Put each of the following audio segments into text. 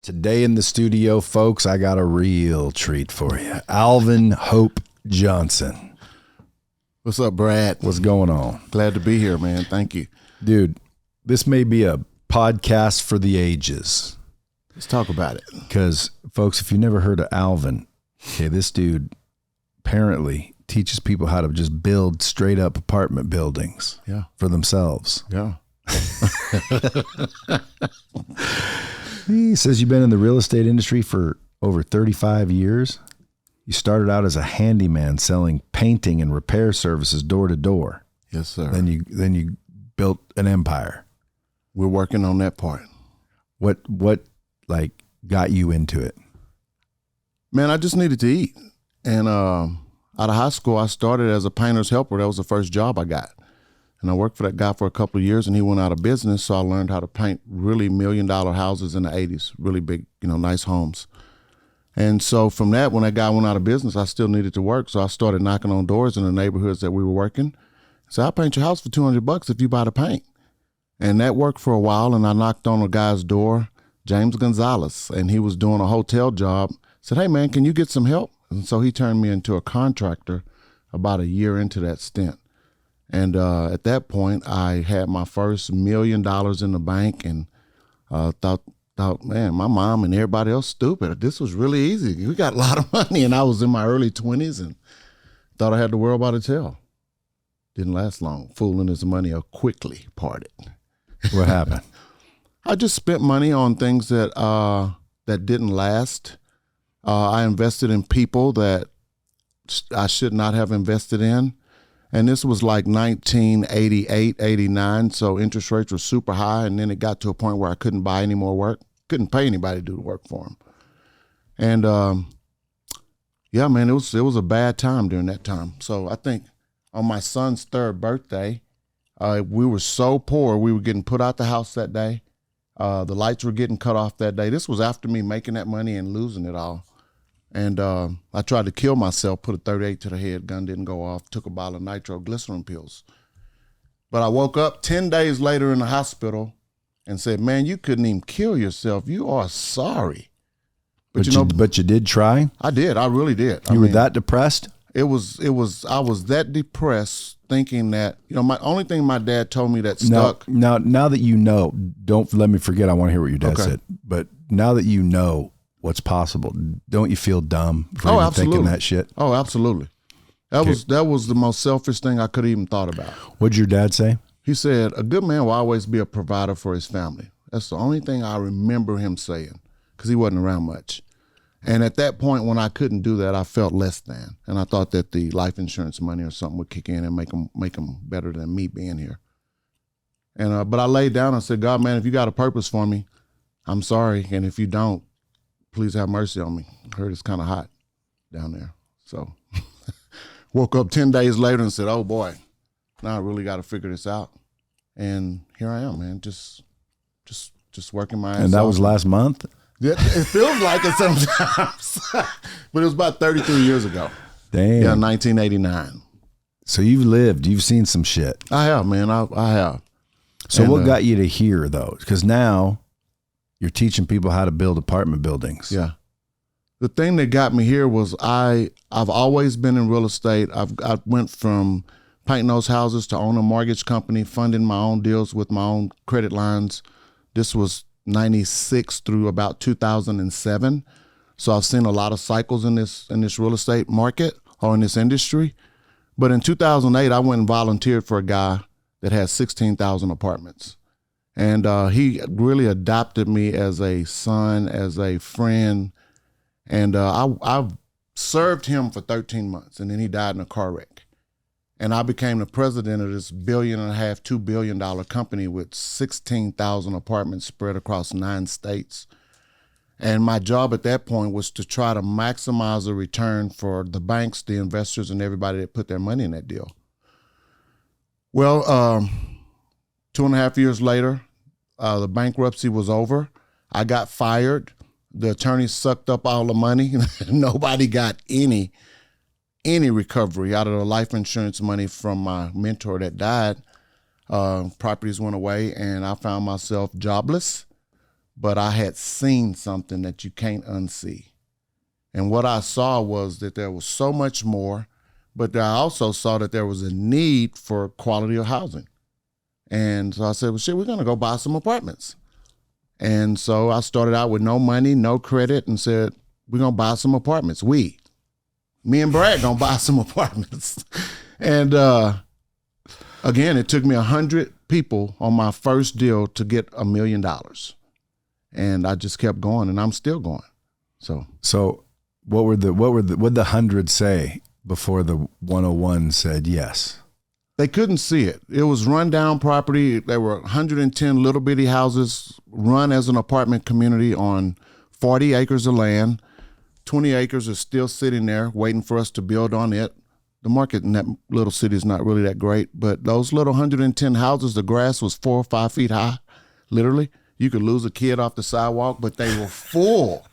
Today in the studio, folks, I got a real treat for you. Alvin Hope Johnson. What's up, Brad? What's going on? Glad to be here, man. Thank you. Dude, this may be a podcast for the ages. Let's talk about it. Because, folks, if you never heard of Alvin, okay, this dude apparently teaches people how to just build straight up apartment buildings for themselves. Yeah. He says you've been in the real estate industry for over 35 years. You started out as a handyman selling painting and repair services door to door. Yes, sir. Then you built an empire. We're working on that part. What like got you into it? Man, I just needed to eat. And out of high school, I started as a painter's helper. That was the first job I got. And I worked for that guy for a couple of years, and he went out of business, so I learned how to paint really $1 million houses in the 80s, really big, nice homes. And so from that, when that guy went out of business, I still needed to work, so I started knocking on doors in the neighborhoods that we were working. So I'll paint your house for $200 if you buy the paint. And that worked for a while, and I knocked on a guy's door, James Gonzalez, and he was doing a hotel job. Said, hey, man, can you get some help? And so he turned me into a contractor about a year into that stint. And at that point, I had my first $1 million in the bank, and thought, man, my mom and everybody else stupid. This was really easy. We got a lot of money, and I was in my early 20s and thought I had the world by the tail. Didn't last long. Fooling his money quickly parted. What happened? I just spent money on things that didn't last. I invested in people that I should not have invested in. And this was like 1988, 89, so interest rates were super high, and then it got to a point where I couldn't buy any more work, couldn't pay anybody to do the work for them. And yeah, man, it was a bad time during that time. So I think on my son's 3rd birthday, we were so poor, we were getting put out the house that day. The lights were getting cut off that day. This was after me making that money and losing it all. And I tried to kill myself, put a 38 to the head, gun didn't go off, took a bottle of nitroglycerin pills. But I woke up 10 days later in the hospital and said, man, you couldn't even kill yourself. You are sorry. But you did try? I did. I really did. You were that depressed? I was that depressed thinking that, my only thing my dad told me that stuck. Now that you know, don't let me forget, I want to hear what your dad said. But now that you know what's possible, don't you feel dumb for even thinking that shit? Oh, absolutely. That was the most selfish thing I could have even thought about. What'd your dad say? He said, a good man will always be a provider for his family. That's the only thing I remember him saying, because he wasn't around much. And at that point, when I couldn't do that, I felt less than. And I thought that the life insurance money or something would kick in and make them better than me being here. And but I laid down and said, God, man, if you got a purpose for me, I'm sorry. And if you don't, please have mercy on me. I heard it's kind of hot down there. So woke up 10 days later and said, oh boy, now I really got to figure this out. And here I am, man, just working my ass off. And that was last month? Yeah, it feels like it sometimes. But it was about 33 years ago. Damn. Yeah, 1989. So you've seen some shit. I have, man. I have. So what got you to here, though? Because now you're teaching people how to build apartment buildings. Yeah. The thing that got me here was I've always been in real estate. I went from painting those houses to own a mortgage company, funding my own deals with my own credit lines. This was 96 through about 2007. So I've seen a lot of cycles in this real estate market or in this industry. But in 2008, I went and volunteered for a guy that had 16,000 apartments. And he really adopted me as a son, as a friend. And I served him for 13 months, and then he died in a car wreck. And I became the president of this $1.5 billion, $2 billion company with 16,000 apartments spread across 9 states. And my job at that point was to try to maximize the return for the banks, the investors, and everybody that put their money in that deal. Well, 2.5 years later, the bankruptcy was over. I got fired. The attorneys sucked up all the money. Nobody got any recovery out of the life insurance money from my mentor that died. Properties went away, and I found myself jobless. but I had seen something that you can't unsee. And what I saw was that there was so much more, but I also saw that there was a need for quality of housing. And so I said, well, shit, we're going to go buy some apartments. And so I started out with no money, no credit, and said, we're going to buy some apartments. Me and Brad going to buy some apartments. And again, it took me 100 people on my first deal to get $1 million. And I just kept going, and I'm still going. So what'd the 100 say before the 101 said yes? They couldn't see it. It was rundown property. There were 110 little bitty houses run as an apartment community on 40 acres of land. 20 acres is still sitting there waiting for us to build on it. The market in that little city is not really that great, but those little 110 houses, the grass was 4 or 5 feet high, literally. You could lose a kid off the sidewalk, but they were full.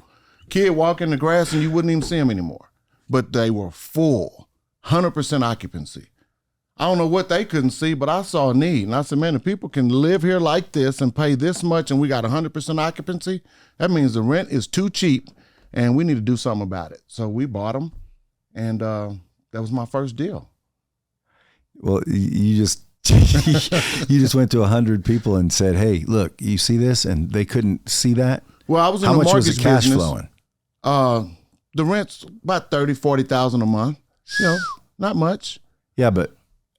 Kid walk in the grass and you wouldn't even see him anymore. But they were full, 100% occupancy. I don't know what they couldn't see, but I saw a need. And I said, man, if people can live here like this and pay this much and we got 100% occupancy, that means the rent is too cheap and we need to do something about it. So we bought them, and that was my first deal. Well, you just you just went to 100 people and said, hey, look, you see this? And they couldn't see that? Well, I was in How the much mortgage was the cash business. flowing? The rent's about $30,000-$40,000 a month. Not much. Yeah, but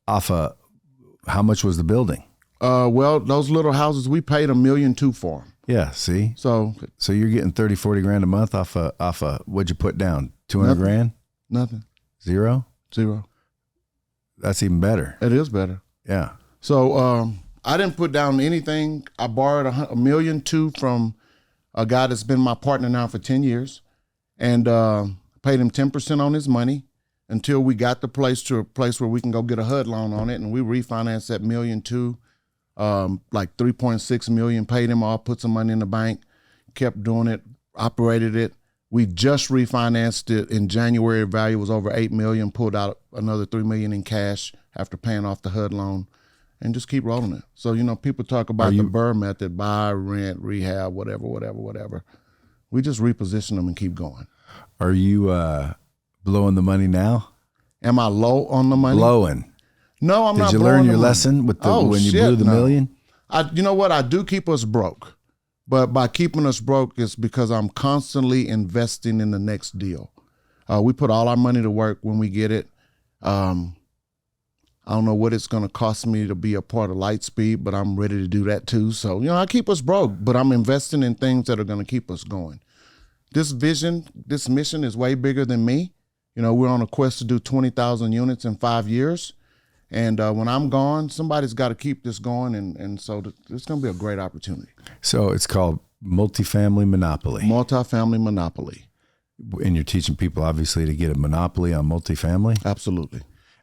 off how much was the building? Well, those little houses, we paid $1.2 million for them. Yeah, see? So you're getting 30, 40 grand a month off what'd you put down? 200 grand? Nothing. Zero? That's even better. It is better. Yeah. So I didn't put down anything. I borrowed $1.2 million from a guy that's been my partner now for 10 years, and paid him 10% on his money until we got the place to a place where we can go get a HUD loan on it, and we refinanced that $1.2 million. Like $3.6 million, paid him off, put some money in the bank, kept doing it, operated it. We just refinanced it in January. Value was over $8 million, pulled out another $3 million in cash after paying off the HUD loan, and just keep rolling it. So, people talk about the BRRRR method, buy, rent, rehab, whatever. We just reposition them and keep going. Are you blowing the money now? Am I low on the money? Blowing. No, I'm not. Did you learn your lesson with when you blew the million? You know what? I do keep us broke, but by keeping us broke, it's because I'm constantly investing in the next deal. We put all our money to work when we get it. I don't know what it's going to cost me to be a part of Lightspeed, but I'm ready to do that too. So, I keep us broke, but I'm investing in things that are going to keep us going. This mission is way bigger than me. We're on a quest to do 20,000 units in 5 years. And when I'm gone, somebody's got to keep this going. And so it's going to be a great opportunity. So it's called multifamily monopoly. Multifamily monopoly. And you're teaching people, obviously, to get a monopoly on multifamily? Absolutely.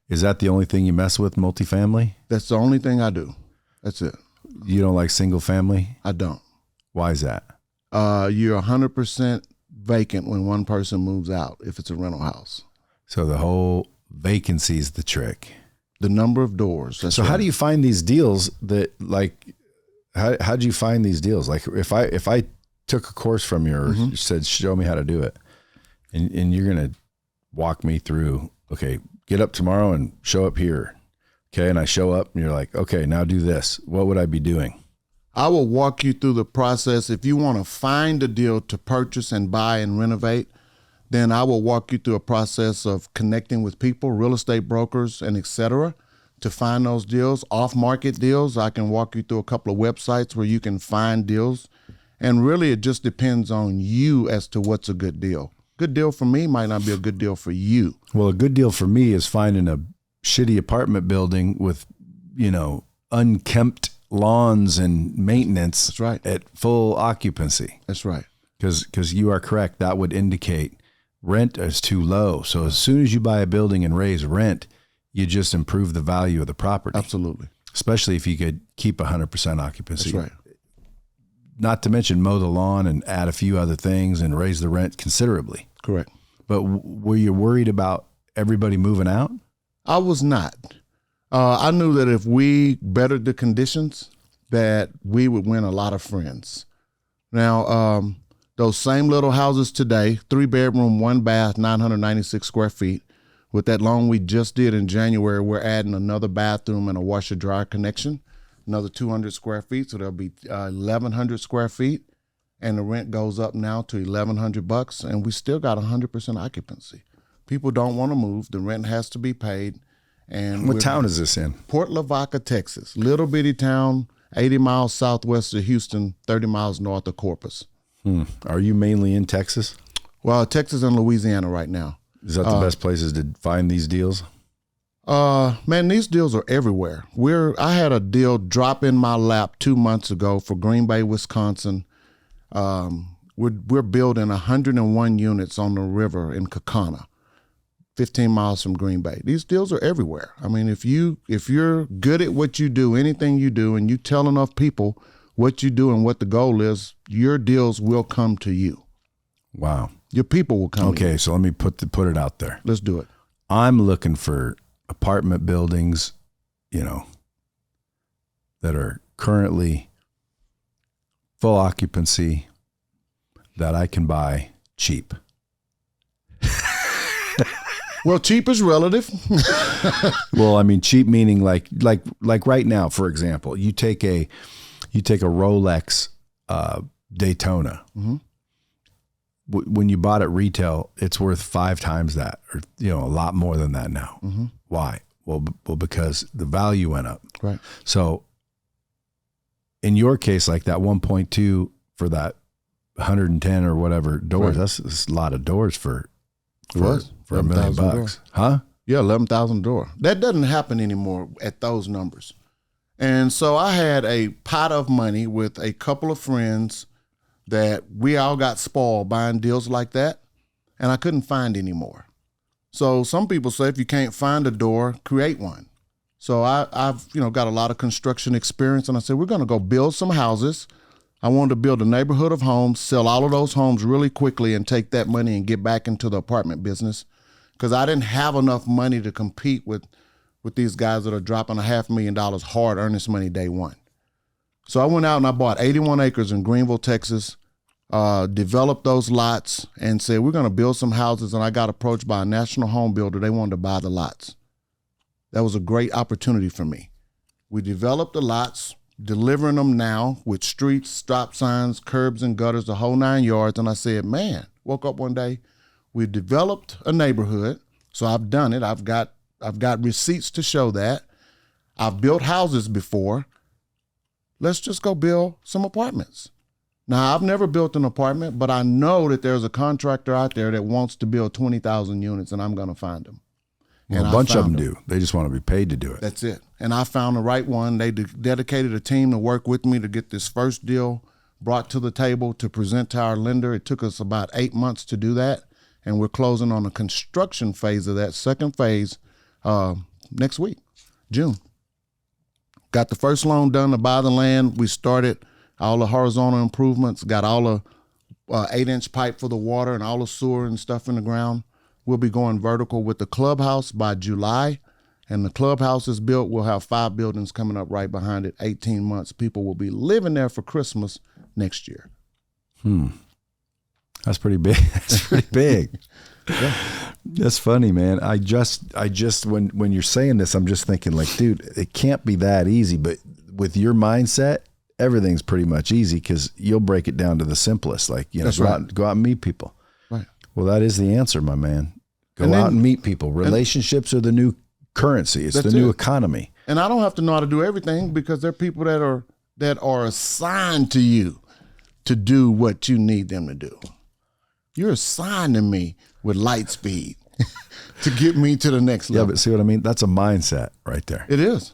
Is that the only thing you mess with, multifamily? That's the only thing I do. That's it. You don't like single family? I don't. Why is that? You're 100% vacant when one person moves out if it's a rental house. So the whole vacancy is the trick. The number of doors. So right. How do you find these deals that how do you find these deals? Like if I took a course from you or said, show me how to do it, and you're going to walk me through, okay, get up tomorrow and show up here. Okay. And I show up and you're like, okay, now do this. What would I be doing? I will walk you through the process. If you want to find a deal to purchase and buy and renovate, then I will walk you through a process of connecting with people, real estate brokers, and et cetera, to find those deals. Off-market deals, I can walk you through a couple of websites where you can find deals. And really, it just depends on you as to what's a good deal. Good deal for me might not be a good deal for you. Well, a good deal for me is finding a shitty apartment building with, unkempt lawns and maintenance. That's right. At full occupancy. That's right. Because you are correct. That would indicate rent is too low. So as soon as you buy a building and raise rent, you just improve the value of the property. Absolutely. Especially if you could keep 100% occupancy. That's right. Not to mention mow the lawn and add a few other things and raise the rent considerably. Correct. But were you worried about everybody moving out? I was not. I knew that if we bettered the conditions, that we would win a lot of friends. Now, those same little houses today, 3-bedroom, 1 bath, 996 square feet. With that loan we just did in January, we're adding another bathroom and a washer dryer connection, another 200 square feet. So there'll be 1,100 square feet. And the rent goes up now to $1,100, and we still got 100% occupancy. People don't want to move. The rent has to be paid. And what town is this in? Port Lavaca, Texas. Little bitty town, 80 miles southwest of Houston, 30 miles north of Corpus. Are you mainly in Texas? Well, Texas and Louisiana right now. Is that the best places to find these deals? Man, these deals are everywhere. I had a deal drop in my lap 2 months ago for Green Bay, Wisconsin. We're building 101 units on the river in Kakana, 15 miles from Green Bay. These deals are everywhere. I mean, if you're good at what you do, anything you do, and you tell enough people what you do and what the goal is, your deals will come to you. Wow. Your people will come to you. Okay, so let me put it out there. Let's do it. I'm looking for apartment buildings, that are currently full occupancy that I can buy cheap. Well, cheap is relative. Well, I mean, cheap meaning like right now, for example, you take a Rolex Daytona. Mm-hmm. When you bought it retail, it's worth 5 times that, or a lot more than that now. Mm-hmm. Why? Well, because the value went up. Right. So, in your case, like that 1.2 for that 110 or whatever doors, right. That's a lot of doors for $1 million bucks, huh? Yeah, 11,000 door. That doesn't happen anymore at those numbers. And so I had a pot of money with a couple of friends that we all got spoiled buying deals like that, and I couldn't find any more. So some people say if you can't find a door, create one. So I've got a lot of construction experience, and I said we're going to go build some houses. I wanted to build a neighborhood of homes, sell all of those homes really quickly, and take that money and get back into the apartment business, because I didn't have enough money to compete with these guys that are dropping $500,000 hard earnest money day one. So I went out and I bought 81 acres in Greenville, Texas, developed those lots, and said, we're going to build some houses. And I got approached by a national home builder. They wanted to buy the lots. That was a great opportunity for me. We developed the lots, delivering them now with streets, stop signs, curbs and gutters, the whole 9 yards. And I said, man, woke up one day, we developed a neighborhood. So I've done it. I've got receipts to show that. I've built houses before. Let's just go build some apartments. Now, I've never built an apartment, but I know that there's a contractor out there that wants to build 20,000 units, and I'm going to find them. Well, a bunch of them do. They just want to be paid to do it. That's it. And I found the right one. They dedicated a team to work with me to get this first deal brought to the table to present to our lender. It took us about 8 months to do that, and we're closing on the construction phase of that second phase next week, June. Got the first loan done to buy the land. We started all the horizontal improvements, got all the 8-inch pipe for the water and all the sewer and stuff in the ground. We'll be going vertical with the clubhouse by July, and the clubhouse is built. We'll have 5 buildings coming up right behind it, 18 months. People will be living there for Christmas next year. That's pretty big. That's pretty big. Yeah. That's funny, man. I just when you're saying this, I'm just thinking like, dude, it can't be that easy. But with your mindset, everything's pretty much easy because you'll break it down to the simplest. Like, go out and meet people. Right. Well, that is the answer, my man. Go out and meet people. Relationships are the new currency. It's the new economy. And I don't have to know how to do everything, because there are people that are assigned to you to do what you need them to do. You're assigning me with light speed to get me to the next level. Yeah, but see what I mean? That's a mindset right there. It is.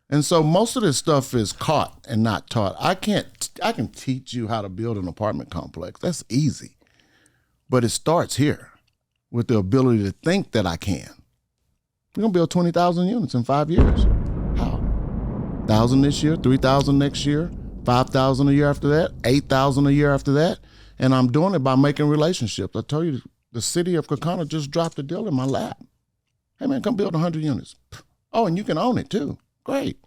And so most of this stuff is caught and not taught. I can teach you how to build an apartment complex. That's easy. But it starts here with the ability to think that I can. We're going to build 20,000 units in 5 years. How? 1,000 this year, 3,000 next year, 5,000 a year after that, 8,000 a year after that. And I'm doing it by making relationships. I told you, the city of Kakana just dropped a deal in my lap. Hey, man, come build 100 units. Oh, and you can own it too. Great.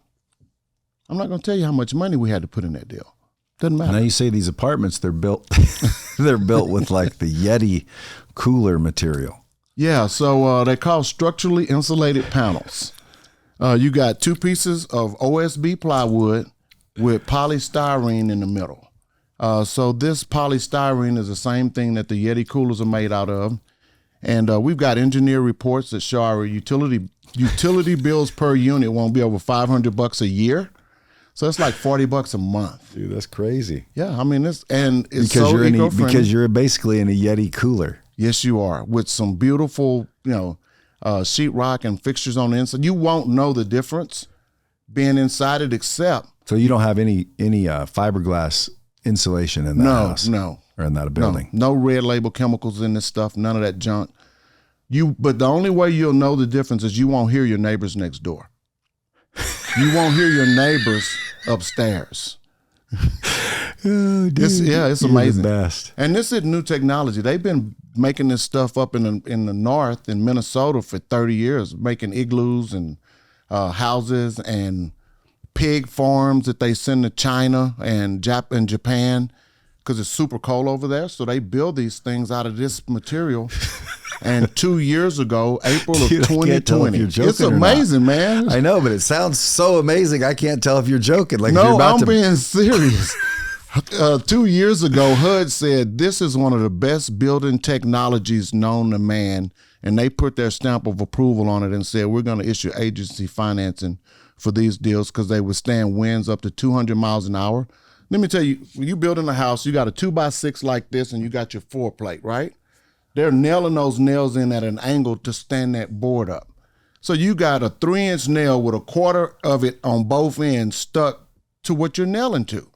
I'm not going to tell you how much money we had to put in that deal. Doesn't matter. Now you say these apartments, they're built they're built with like the Yeti cooler material. Yeah, so they call structurally insulated panels. You got 2 pieces of OSB plywood with polystyrene in the middle. So this polystyrene is the same thing that the Yeti coolers are made out of. And we've got engineer reports that show our utility bills per unit won't be over $500 a year. So it's like $40 a month. Dude, that's crazy. Yeah, I mean it's Because so eco-friendly. because you're basically in a Yeti cooler. Yes, you are, with some beautiful, sheetrock and fixtures on the inside. You won't know the difference being inside it, except So you don't have any fiberglass insulation in that house? No. Or in that building? No red label chemicals in this stuff, none of that junk. But the only way you'll know the difference is you won't hear your neighbors next door. You won't hear your neighbors upstairs. Oh, dude, it's amazing. The best. And this is new technology. They've been making this stuff up in the north in Minnesota for 30 years, making igloos and houses and pig farms that they send to China and Japan because it's super cold over there. So they build these things out of this material. And 2 years ago, April of 2020, it's amazing, man. I know, but it sounds so amazing. I can't tell if you're joking. Like, no, I'm being serious. 2 years ago, HUD said this is one of the best building technologies known to man, and they put their stamp of approval on it and said we're going to issue agency financing for these deals because they withstand winds up to 200 miles an hour. Let me tell you, when you building a house, you got a 2x6 like this, and you got your 4 plate, right? They're nailing those nails in at an angle to stand that board up. So you got a 3-inch nail with a quarter of it on both ends stuck to what you're nailing to.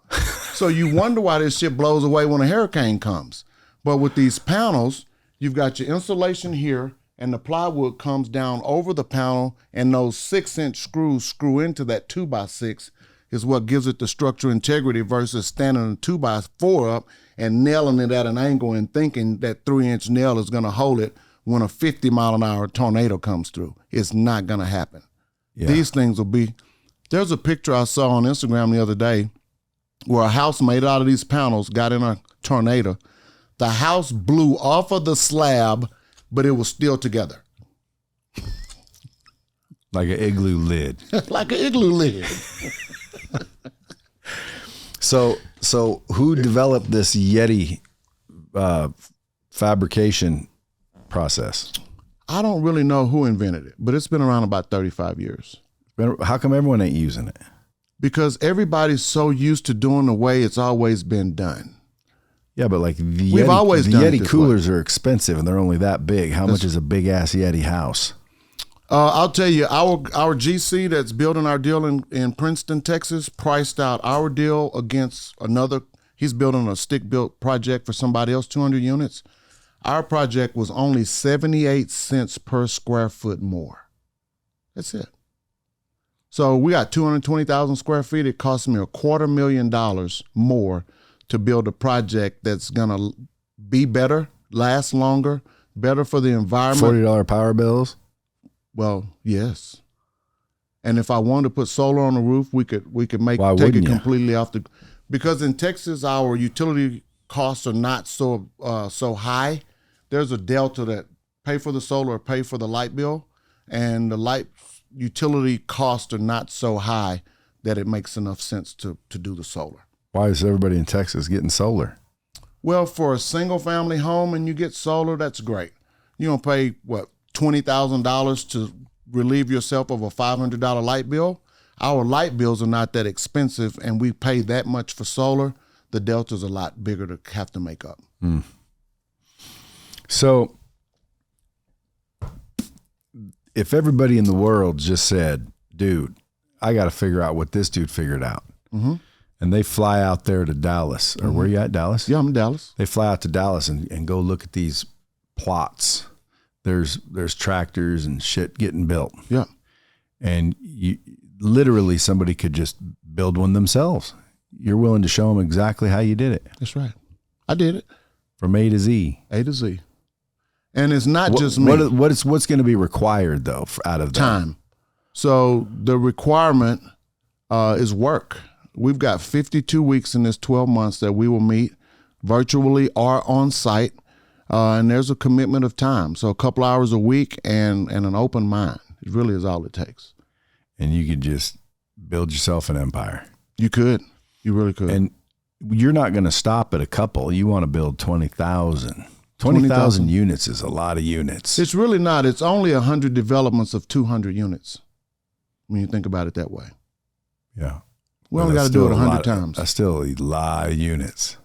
So you wonder why this shit blows away when a hurricane comes. But with these panels, you've got your insulation here, and the plywood comes down over the panel, and those 6-inch screws screw into that 2x6 is what gives it the structural integrity versus standing a 2x4 up and nailing it at an angle and thinking that 3-inch nail is going to hold it when a 50-mile-an-hour tornado comes through. It's not going to happen. Yeah. These things will be. There's a picture I saw on Instagram the other day where a house made out of these panels got in a tornado. The house blew off of the slab, but it was still together. Like an igloo lid. Like an igloo lid. So who developed this Yeti fabrication process? I don't really know who invented it, but it's been around about 35 years. How come everyone ain't using it? Because everybody's so used to doing the way it's always been done. Yeah, but like the Yeti coolers are expensive and they're only that big. How much is a big ass Yeti house? I'll tell you, our GC that's building our deal in Princeton, Texas, priced out our deal against another. He's building a stick-built project for somebody else, 200 units. Our project was only 78 cents per square foot more. That's it. So we got 220,000 square feet. It cost me $250,000 more to build a project that's going to be better, last longer, better for the environment. $40 power bills? Well, yes. And if I wanted to put solar on the roof, we could take it completely off the, because in Texas our utility costs are not so high. There's a delta that pay for the solar or pay for the light bill, and the light utility costs are not so high that it makes enough sense to do the solar. Why is everybody in Texas getting solar? Well, for a single family home and you get solar, that's great. You're gonna pay what, $20,000 to relieve yourself of a $500 light bill. Our light bills are not that expensive, and we pay that much for solar. The delta's a lot bigger to have to make up. Mm. So if everybody in the world just said, dude, I got to figure out what this dude figured out. Mm-hmm. And they fly out there to Dallas, or where you at, Dallas? Yeah, I'm in Dallas. They fly out to Dallas and go look at these plots. There's tractors and shit getting built. Yeah. And literally somebody could just build one themselves. You're willing to show them exactly how you did it. That's right. I did it. From A to Z. A to Z. And it's not just me. What's going to be required, though, out of that? Time. So the requirement is work. we've got 52 weeks in this 12 months that we will meet virtually or on site. And there's a commitment of time. So a couple hours a week and an open mind. It really is all it takes. And you could just build yourself an empire. You could. You really could. And you're not going to stop at a couple. You want to build 20,000. 20,000 units is a lot of units. It's really not. It's only 100 developments of 200 units when you think about it that way. Yeah. We only got to do it 100 times. That's still a lot of units.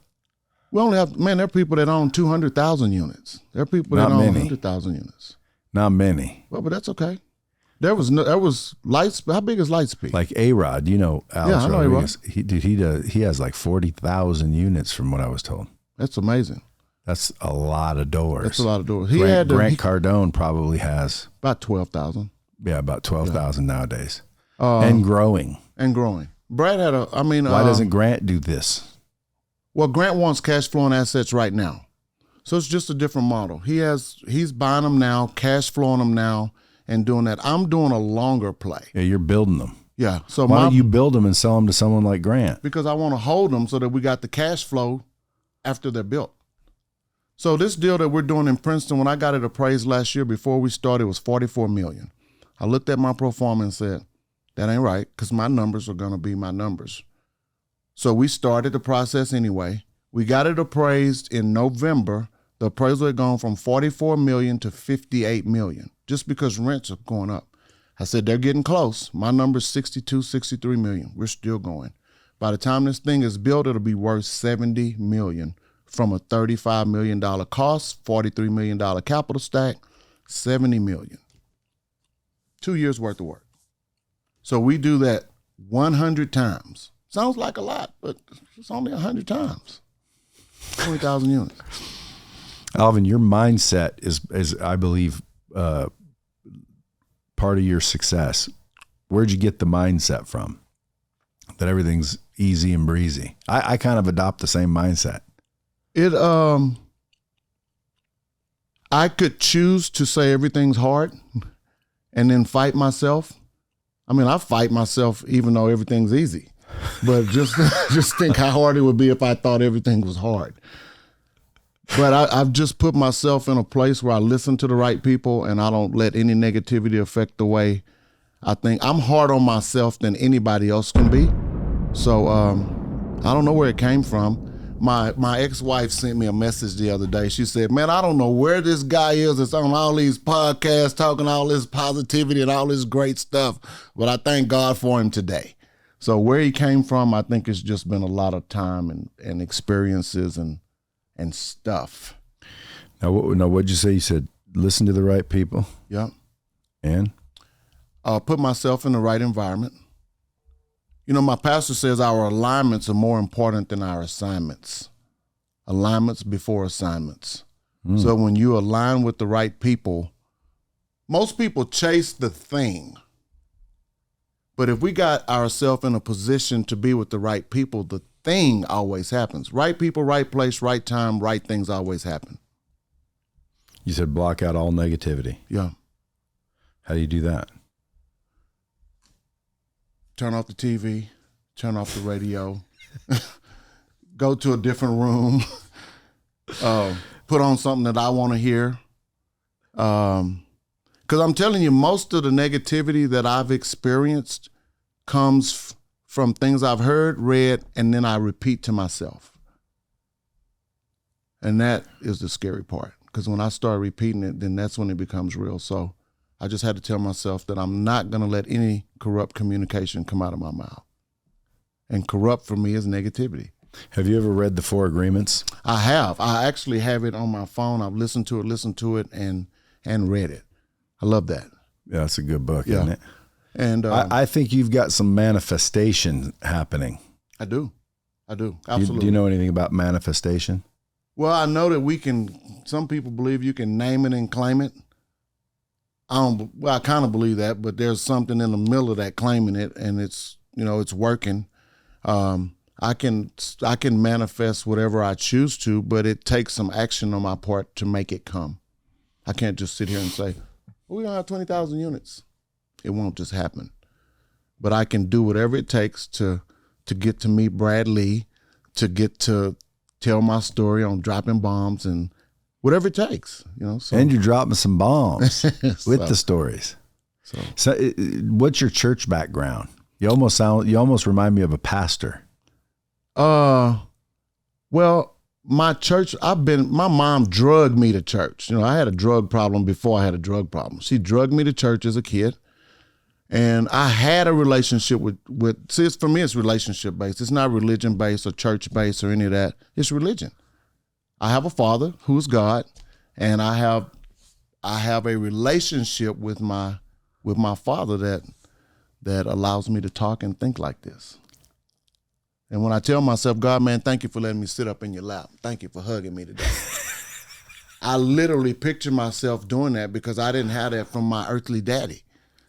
We only have, man, there are people that own 200,000 units. There are people that own 100,000 units. Not many. Well, but that's okay. There was Lightspeed. How big is Lightspeed? Like A-Rod, you know, Alex yeah, I know Rodriguez. He has like 40,000 units from what I was told. That's amazing. That's a lot of doors. That's a lot of doors. Grant Cardone probably has about 12,000. Yeah, about 12,000 nowadays. And growing. And growing. Brad had why doesn't Grant do this? Well, Grant wants cash flowing assets right now. So it's just a different model. He's buying them now, cash flowing them now, and doing that. I'm doing a longer play. Yeah, you're building them. Yeah. So why don't you build them and sell them to someone like Grant? Because I want to hold them so that we got the cash flow after they're built. So this deal that we're doing in Princeton, when I got it appraised last year before we started, it was $44 million. I looked at my pro forma and said, that ain't right, because my numbers are going to be my numbers. So we started the process anyway. We got it appraised in November. The appraisal had gone from $44 million to $58 million, just because rents are going up. I said, they're getting close. My number's 62, 63 million. We're still going. By the time this thing is built, it'll be worth $70 million from a $35 million cost, $43 million capital stack, $70 million. 2 years worth of work. So we do that 100 times. Sounds like a lot, but it's only 100 times. 20,000 units. Alvin, your mindset is I believe, part of your success. Where'd you get the mindset from? That everything's easy and breezy. I kind of adopt the same mindset. I could choose to say everything's hard and then fight myself. I mean, I fight myself even though everything's easy. But just think how hard it would be if I thought everything was hard. But I've just put myself in a place where I listen to the right people and I don't let any negativity affect the way I think. I'm hard on myself than anybody else can be. So I don't know where it came from. My ex-wife sent me a message the other day. She said, man, I don't know where this guy is that's on all these podcasts talking all this positivity and all this great stuff, but I thank God for him today. So where he came from, I think it's just been a lot of time and experiences and stuff. Now, what'd you say? You said, listen to the right people? Yeah. And? Put myself in the right environment. You know, my pastor says our alignments are more important than our assignments. Alignments before assignments. So when you align with the right people, most people chase the thing. But if we got ourselves in a position to be with the right people, the thing always happens. Right people, right place, right time, right things always happen. You said block out all negativity. Yeah. How do you do that? Turn off the TV, turn off the radio, go to a different room, put on something that I want to hear. Because I'm telling you, most of the negativity that I've experienced comes from things I've heard, read, and then I repeat to myself. And that is the scary part, because when I start repeating it, then that's when it becomes real. So I just had to tell myself that I'm not going to let any corrupt communication come out of my mouth. And corrupt for me is negativity. Have you ever read the 4 Agreements? I have. I actually have it on my phone. I've listened to it, and read it. I love that. Yeah, it's a good book, isn't it? And I think you've got some manifestation happening. I do. Absolutely. Do you know anything about manifestation? Well, I know that some people believe you can name it and claim it. I kind of believe that, but there's something in the middle of that claiming it, and it's working. I can manifest whatever I choose to, but it takes some action on my part to make it come. I can't just sit here and say, well, we're going to have 20,000 units. It won't just happen. But I can do whatever it takes to to get to meet Brad Lee, to get to tell my story on dropping bombs and whatever it takes, So. And you're dropping some bombs with the stories. So what's your church background? You almost remind me of a pastor. Well, my church, my mom drugged me to church. I had a drug problem before I had a drug problem. She drugged me to church as a kid. And I had a relationship with for me, it's relationship based. It's not religion based or church based or any of that. It's religion. I have a father who's God, and I have a relationship with my father that allows me to talk and think like this. And when I tell myself, God, man, thank you for letting me sit up in your lap. Thank you for hugging me today. I literally picture myself doing that because I didn't have that from my earthly daddy.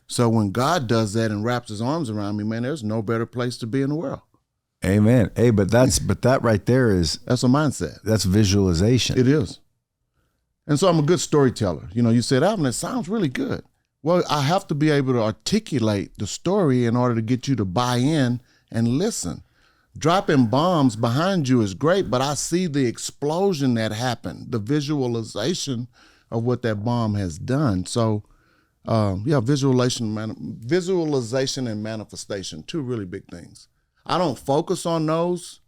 So when God does that and wraps his arms around me, man, there's no better place to be in the world. Amen. Hey, but that right there that's a mindset. That's visualization. It is. And so I'm a good storyteller. You said, Alvin, it sounds really good. Well, I have to be able to articulate the story in order to get you to buy in and listen. Dropping bombs behind you is great, but I see the explosion that happened, the visualization of what that bomb has done. So, visualization and manifestation, two really big things. I don't focus on those.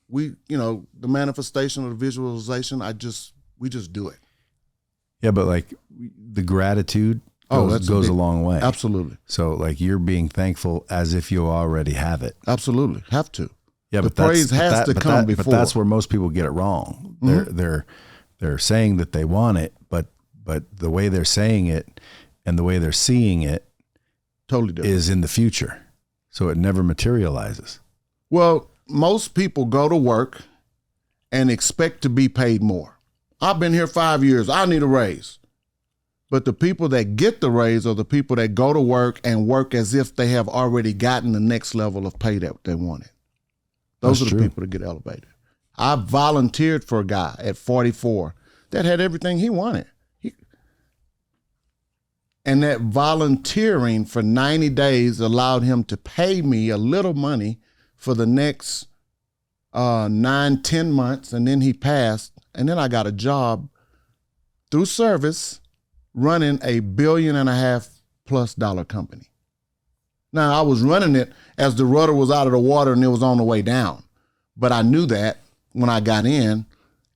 The manifestation or the visualization, we just do it. Yeah, but like the gratitude goes a long way. Absolutely. So like you're being thankful as if you already have it. Absolutely. Have to. Yeah, the praise has to come before. But that's where most people get it wrong. Mm-hmm. They're saying that they want it, but the way they're saying it and the way they're seeing it totally different. Is in the future. So it never materializes. Well, most people go to work and expect to be paid more. I've been here 5 years. I need a raise. But the people that get the raise are the people that go to work and work as if they have already gotten the next level of pay that they wanted. Those are the people that get elevated. I volunteered for a guy at 44 that had everything he wanted. And that volunteering for 90 days allowed him to pay me a little money for the next 9-10 months. And then he passed. And then I got a job through service running $1.5 billion+ company. Now, I was running it as the rudder was out of the water and it was on the way down. But I knew that when I got in,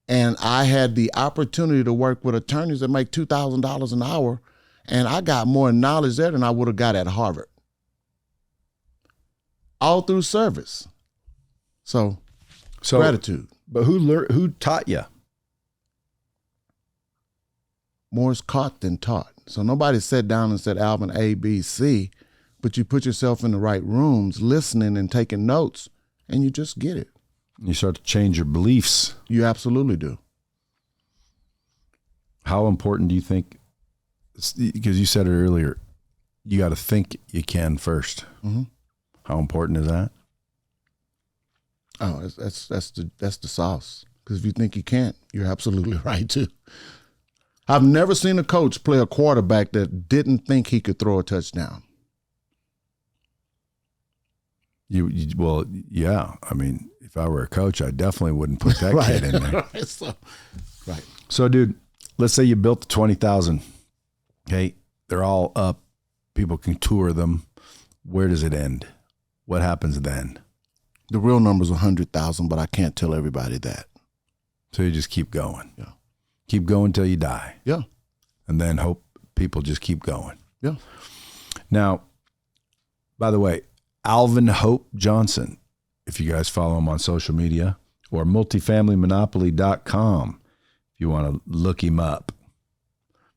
and I had the opportunity to work with attorneys that make $2,000 an hour, and I got more knowledge there than I would have got at Harvard. All through service. So gratitude. But who taught you? More is caught than taught. So nobody sat down and said, Alvin, A, B, C, but you put yourself in the right rooms, listening and taking notes, and you just get it. You start to change your beliefs. You absolutely do. How important do you think, because you said it earlier, you got to think you can first. Mm-hmm. How important is that? Oh, that's the sauce. Because if you think you can't, you're absolutely right too. I've never seen a coach play a quarterback that didn't think he could throw a touchdown. Well, yeah. I mean, if I were a coach, I definitely wouldn't put that kid in there. Right. So, dude, let's say you built the 20,000. Okay, they're all up. People can tour them. Where does it end? What happens then? The real number's 100,000, but I can't tell everybody that. So you just keep going. Yeah. Keep going till you die. Yeah. And then hope people just keep going. Yeah. Now, by the way, Alvin Hope Johnson, if you guys follow him on social media, or multifamilymonopoly.com, if you want to look him up.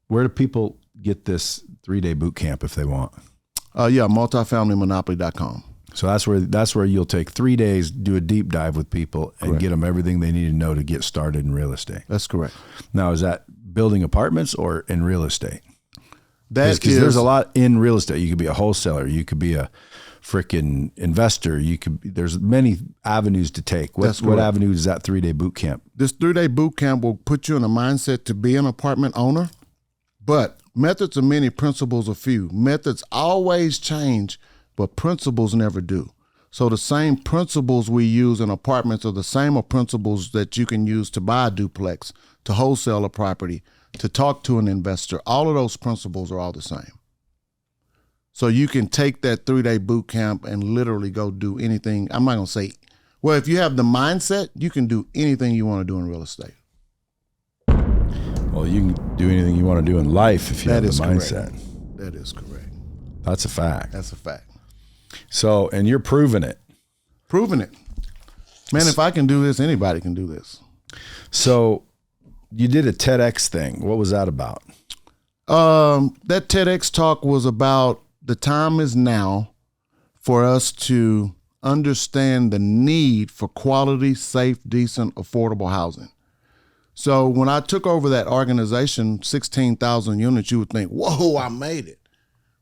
Where do people get this 3-day boot camp if they want? Multifamilymonopoly.com. So that's where you'll take 3 days, do a deep dive with people, and correct. Get them everything they need to know to get started in real estate. That's correct. Now, is that building apartments or in real estate? Because there's a lot in real estate. You could be a wholesaler. You could be a freaking investor. There's many avenues to take. What avenue is that 3-day boot camp? This 3-day boot camp will put you in a mindset to be an apartment owner, but methods are many, principles are few. Methods always change, but principles never do. So the same principles we use in apartments are the same principles that you can use to buy a duplex, to wholesale a property, to talk to an investor. All of those principles are all the same. So you can take that 3-day boot camp and literally go do anything. I'm not going to say, well, if you have the mindset, you can do anything you want to do in real estate. Well, you can do anything you want to do in life if you have the mindset. Correct. That is correct. That's a fact. That's a fact. So, and you're proving it. Proving it. Man, if I can do this, anybody can do this. So you did a TEDx thing. What was that about? That TEDx talk was about the time is now for us to understand the need for quality, safe, decent, affordable housing. So when I took over that organization, 16,000 units, you would think, whoa, I made it.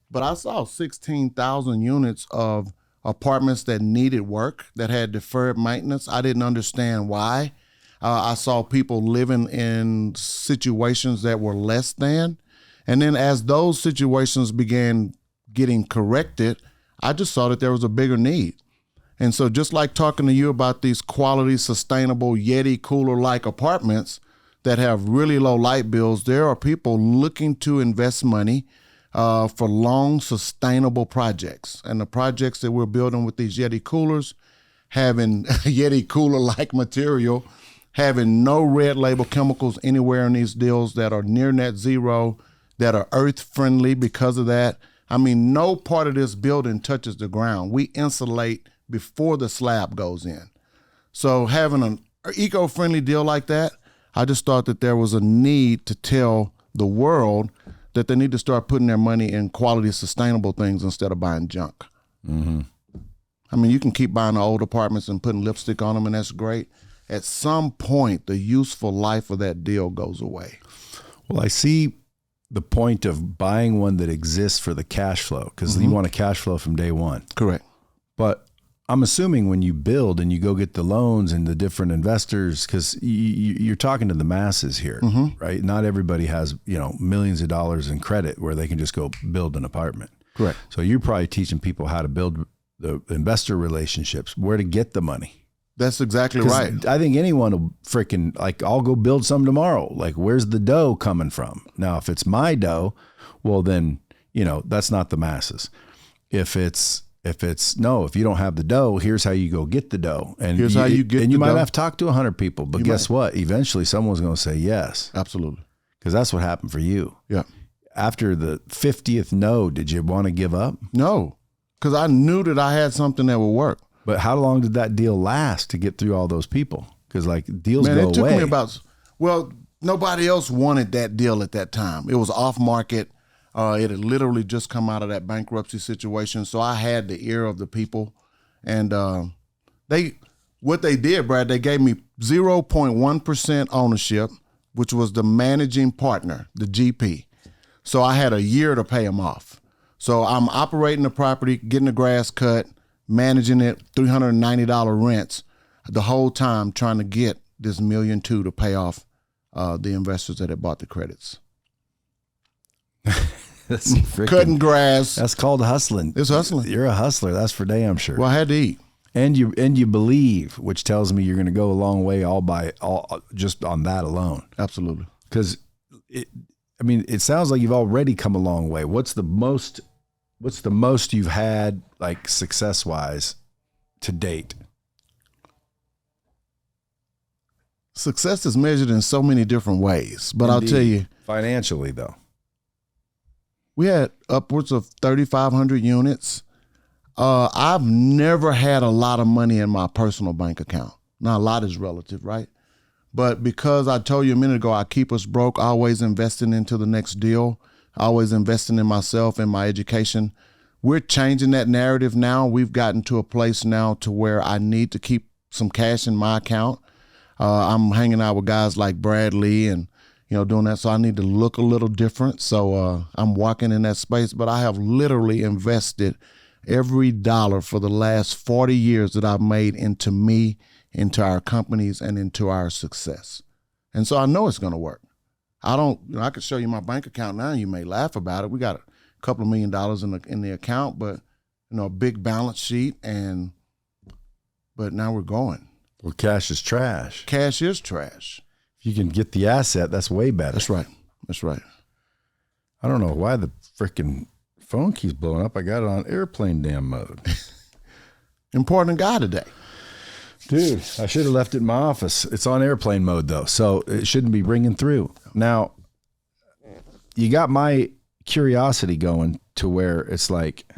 But I saw 16,000 units of apartments that needed work, that had deferred maintenance. I didn't understand why. I saw people living in situations that were less than. And then as those situations began getting corrected, I just saw that there was a bigger need. And so just like talking to you about these quality, sustainable, Yeti cooler-like apartments that have really low light bills, there are people looking to invest money for long, sustainable projects. And the projects that we're building with these Yeti coolers, having Yeti cooler-like material, having no red label chemicals anywhere in these deals, that are near net zero, that are earth friendly because of that. I mean, no part of this building touches the ground. We insulate before the slab goes in. So having an eco-friendly deal like that, I just thought that there was a need to tell the world that they need to start putting their money in quality, sustainable things instead of buying junk. Mm-hmm. I mean, you can keep buying the old apartments and putting lipstick on them, and that's great. At some point, the useful life of that deal goes away. Well, I see the point of buying one that exists for the cash flow, because you want a cash flow from day one. Correct. But I'm assuming when you build and you go get the loans and the different investors, because you're talking to the masses here, right? Not everybody has, millions of dollars in credit where they can just go build an apartment. Correct. So you're probably teaching people how to build the investor relationships, where to get the money. That's exactly right. I think anyone will freaking, I'll go build some tomorrow. Like, where's the dough coming from? Now, if it's my dough, well then, that's not the masses. If you don't have the dough, here's how you go get the dough. And here's how you get and you the might dough. have to talk to 100 people, but guess what? Eventually someone's going to say yes. Absolutely. Because that's what happened for you. Yeah. After the 50th no, did you want to give up? No, because I knew that I had something that would work. But how long did that deal last to get through all those people? Because deals go away. It took me nobody else wanted that deal at that time. It was off market. It had literally just come out of that bankruptcy situation. So I had the ear of the people. And what they did, Brad, they gave me 0.1% ownership, which was the managing partner, the GP. So I had a year to pay them off. So I'm operating the property, getting the grass cut, managing it, $390 rents the whole time, trying to get this $1.2 million to pay off the investors that had bought the credits. Cutting grass. That's called hustling. It's hustling. You're a hustler. That's for damn sure. Well, I had to eat. And you believe, which tells me you're going to go a long way just on that alone. Absolutely. Because it sounds like you've already come a long way. What's the most you've had, success wise, to date? Success is measured in so many different ways, but Indeed. I'll tell you, financially though, we had upwards of 3,500 units. I've never had a lot of money in my personal bank account. Now, a lot is relative, right? But because I told you a minute ago, I keep us broke, always investing into the next deal, always investing in myself and my education. We're changing that narrative now. We've gotten to a place now to where I need to keep some cash in my account. I'm hanging out with guys like Brad Lee and, doing that. So I need to look a little different. So I'm walking in that space, but I have literally invested every dollar for the last 40 years that I've made into me, into our companies, and into our success. And so I know it's going to work. I could show you my bank account now and you may laugh about it. We got a couple of $1 million in the account, but, a big balance sheet and but now we're going. Well, cash is trash. Cash is trash. If you can get the asset, that's way better. That's right. That's right. I don't know why the freaking phone keeps blowing up. I got it on airplane damn mode. Important guy today. Dude, I should have left it in my office. It's on airplane mode, though, so it shouldn't be ringing through. Now, you got my curiosity going to where it's like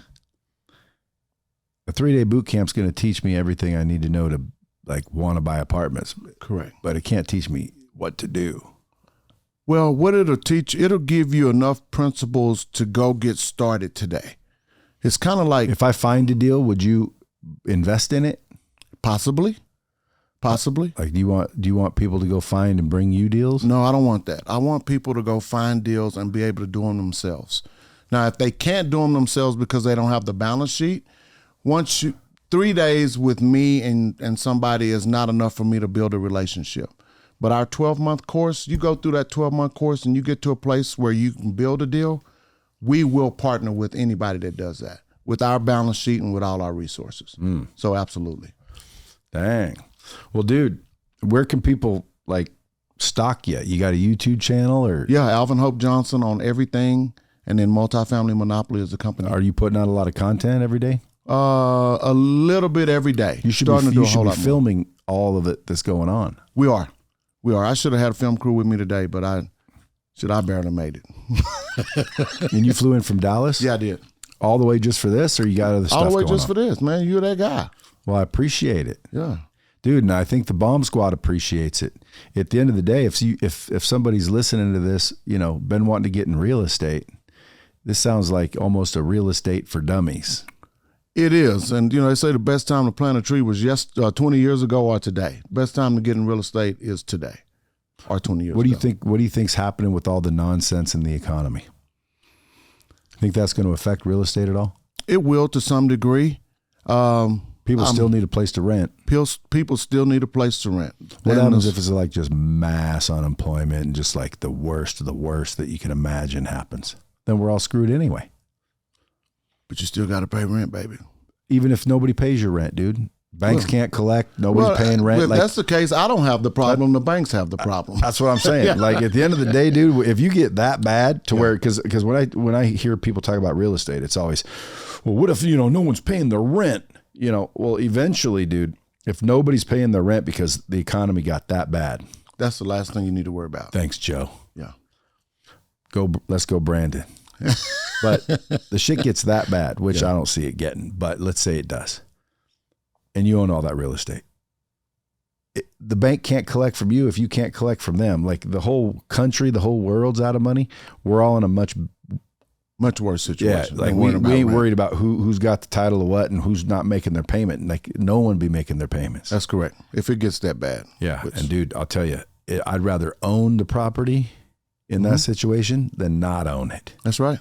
a 3-day boot camp's going to teach me everything I need to know to like want to buy apartments. Correct. But it can't teach me what to do. Well, what it'll teach, it'll give you enough principles to go get started today. It's kind of like, If I find a deal, would you invest in it? possibly. Like, do you want people to go find and bring you deals? No, I don't want that. I want people to go find deals and be able to do them themselves. Now, if they can't do them themselves because they don't have the balance sheet, 3 days with me and somebody is not enough for me to build a relationship. But our 12-month course, you go through that 12-month course and you get to a place where you can build a deal, we will partner with anybody that does that with our balance sheet and with all our resources. So absolutely. Dang. Well, dude, where can people like stalk you? You got a YouTube channel or? Yeah, Alvin Hope Johnson on everything. And then Multifamily Monopoly is the company. Are you putting out a lot of content every day? A little bit every day. You should Starting be, to do you a should whole be lot more. filming all of it that's going on. We are. I should have had a film crew with me today, but I barely made it. And you flew in from Dallas? Yeah, I did. All the way just for this, or you got other stuff All the way going just on? for this, man. You're that guy. Well, I appreciate it. Yeah. Dude, and I think the Bomb Squad appreciates it. At the end of the day, if somebody's listening to this, been wanting to get in real estate, this sounds like almost a real estate for dummies. It is. And, they say the best time to plant a tree was 20 years ago or today. Best time to get in real estate is today or 20 years ago. What do you think's happening with all the nonsense in the economy? Think that's going to affect real estate at all? It will to some degree. People still need a place to rent. People still need a place to rent. What happens if it's like just mass unemployment and just like the worst of the worst that you can imagine happens? Then we're all screwed anyway. But you still got to pay rent, baby. Even if nobody pays your rent, dude. Banks can't collect. Nobody's paying rent. If that's the case, I don't have the problem. The banks have the problem. That's what I'm saying. Yeah. Like at the end of the day, dude, if you get that bad to where, because when I hear people talk about real estate, it's always, well, what if, no one's paying their rent? Well, eventually, dude, if nobody's paying their rent because the economy got that bad. That's the last thing you need to worry about. Thanks, Joe. Yeah. Let's go, Brandon. But the shit gets that bad, which I don't see it getting, but let's say it does. And you own all that real estate. The bank can't collect from you if you can't collect from them. Like the whole country, the whole world's out of money. We're all in a much worse situation. Yeah, like we ain't worried about who's got the title of what and who's not making their payment. Like no one be making their payments. That's correct. If it gets that bad. Yeah, and dude, I'll tell you, I'd rather own the property in that situation than not own it. That's right.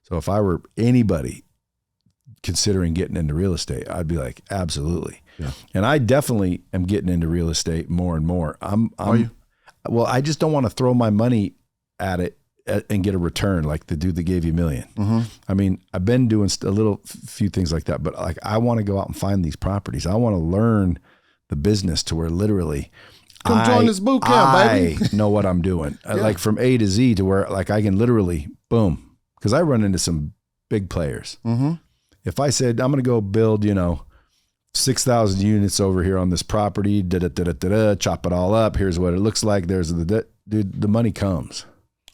So if I were anybody considering getting into real estate, I'd be like, absolutely. Yeah. And I definitely am getting into real estate more and more. Are you? Well, I just don't want to throw my money at it and get a return like the dude that gave you $1 million. Mm-hmm. I mean, I've been doing a few things like that, but like I want to go out and find these properties. I want to learn the business to where literally Come join this boot camp, baby. I know what I'm doing. Like from A to Z to where like I can literally boom. Because I run into some big players. Mm-hmm. If I said, I'm going to go build, 6,000 units over here on this property, chop it all up. Here's what it looks like. There's dude, the money comes.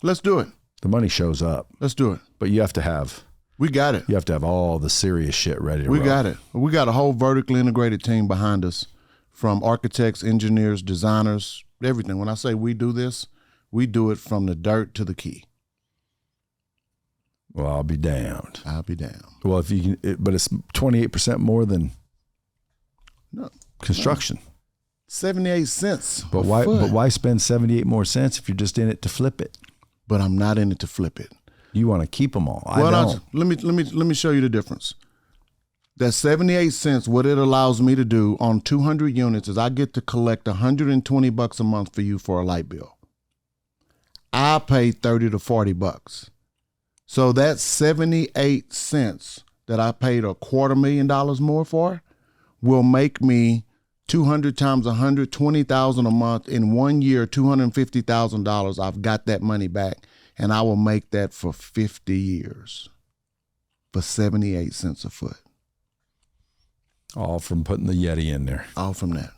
Let's do it. The money shows up. Let's do it. But you have to have. We got it. You have to have all the serious shit ready to We roll. got it. We got a whole vertically integrated team behind us from architects, engineers, designers, everything. When I say we do this, we do it from the dirt to the key. Well, I'll be damned. I'll be damned. Well, if you can, but it's 28% more than construction. 78 cents. But why spend 78 more cents if you're just in it to flip it? But I'm not in it to flip it. You want to keep them all. Well, I don't. Let me show you the difference. That 78 cents, what it allows me to do on 200 units is I get to collect $120 a month for you for a light bill. I pay $30 to $40. So that 78 cents that I paid $250,000 more for will make me 200 times 100, 20,000 a month. In 1 year, $250,000. I've got that money back, and I will make that for 50 years for 78 cents a foot. All from putting the Yeti in there. All from that.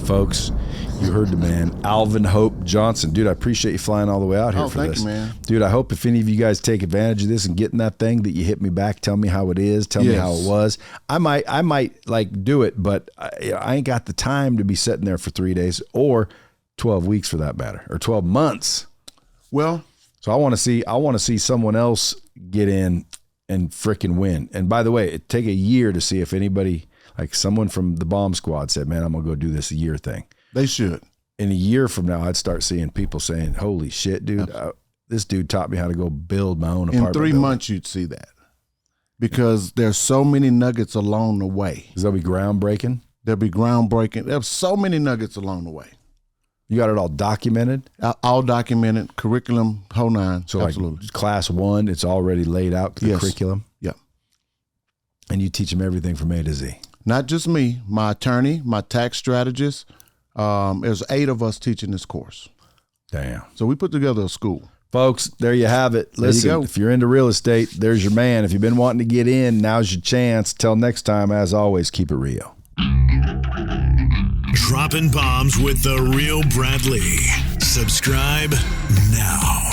Folks, you heard the man, Alvin Hope Johnson. Dude, I appreciate you flying all the way out here for thank this. You, man. Dude, I hope if any of you guys take advantage of this and get in that thing, that you hit me back, tell me how it is, tell me how it was. I might like do it, but I ain't got the time to be sitting there for 3 days or 12 weeks for that matter, or 12 months. Well, so I want to see someone else get in and frickin' win. And by the way, it'd take a year to see if anybody, like someone from the bomb squad said, man, I'm going to go do this a year thing. They should. In a year from now, I'd start seeing people saying, holy shit, dude, this dude taught me how to go build my own apartment. In 3 months, you'd see that. Because there's so many nuggets along the way. There'll be groundbreaking? There'll be groundbreaking. There's so many nuggets along the way. You got it all documented? All documented, curriculum, whole nine. So absolutely. Like class 1, it's already laid out, the curriculum? Yeah. And you teach them everything from A to Z? Not just me, my attorney, my tax strategist. There's 8 of us teaching this course. Damn. So we put together a school. Folks, there you have it. Listen, if you're into real estate, there's your man. If you've been wanting to get in, now's your chance. Till next time, as always, keep it real. Dropping bombs with the real Bradley. Subscribe now.